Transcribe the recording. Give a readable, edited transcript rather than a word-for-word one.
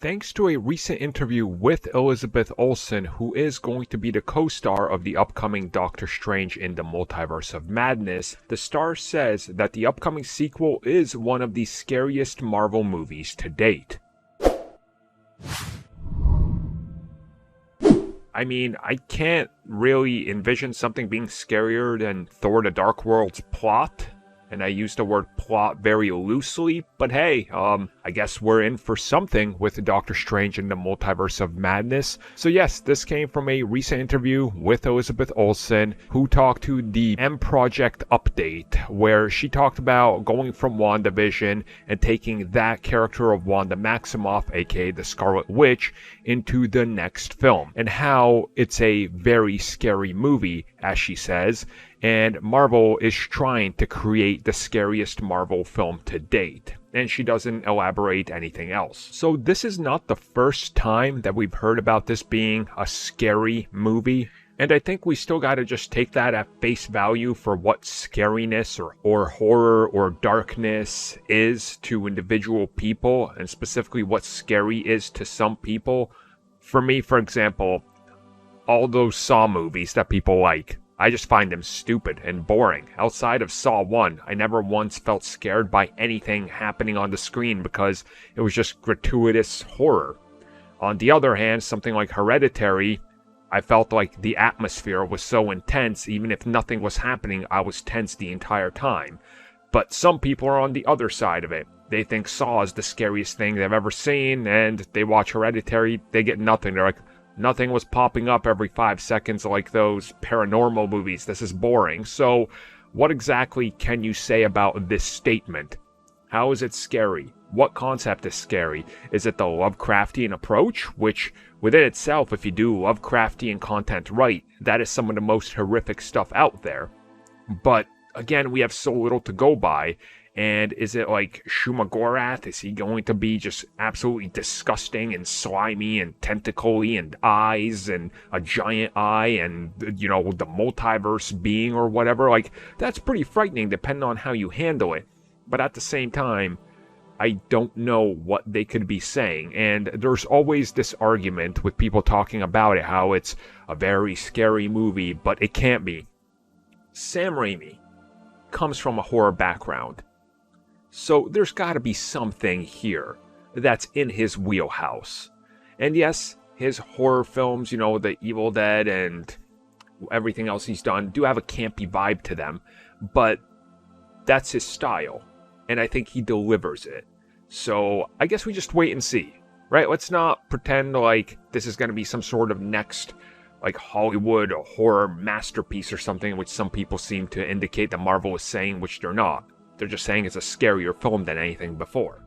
Thanks to a recent interview with Elizabeth Olsen, who is going to be the co-star of the upcoming Doctor Strange in the Multiverse of Madness, the star says that the upcoming sequel is one of the scariest Marvel movies to date. I mean, I can't really envision something being scarier than Thor the Dark World's plot. And I use the word plot very loosely, but hey, I guess we're in for something with Doctor Strange in the Multiverse of Madness. So yes, this came from a recent interview with Elizabeth Olsen, who talked to the M Project Update, where she talked about going from WandaVision and taking that character of Wanda Maximoff, aka the Scarlet Witch, into the next film, and how it's a very scary movie, as she says, and Marvel is trying to create the scariest Marvel film to date. And she doesn't elaborate anything else. So this is not the first time that we've heard about this being a scary movie. And I think we still gotta just take that at face value for what scariness or horror or darkness is to individual people, and specifically what scary is to some people. For me, for example, all those Saw movies that people like, I just find them stupid and boring. Outside of Saw 1, I never once felt scared by anything happening on the screen because it was just gratuitous horror. On the other hand, something like Hereditary, I felt like the atmosphere was so intense, even if nothing was happening, I was tense the entire time. But some people are on the other side of it. They think Saw is the scariest thing they've ever seen, and they watch Hereditary, they get nothing. They're like, nothing was popping up every 5 seconds like those paranormal movies. This is boring. So, what exactly can you say about this statement? How is it scary? What concept is scary? Is it the Lovecraftian approach? Which, within itself, if you do Lovecraftian content right, that is some of the most horrific stuff out there. But, again, we have so little to go by. And is it like Shumagorath? Is he going to be just absolutely disgusting and slimy and tentacly and eyes and a giant eye and, you know, the multiverse being or whatever? Like, that's pretty frightening depending on how you handle it. But at the same time, I don't know what they could be saying. And there's always this argument with people talking about it, how it's a very scary movie, but it can't be. Sam Raimi comes from a horror background. So there's got to be something here that's in his wheelhouse. And yes, his horror films, you know, The Evil Dead and everything else he's done, do have a campy vibe to them. But that's his style. And I think he delivers it. So I guess we just wait and see, right? Let's not pretend like this is going to be some sort of next, like, Hollywood or horror masterpiece or something, which some people seem to indicate that Marvel is saying, which they're not. They're just saying it's a scarier film than anything before.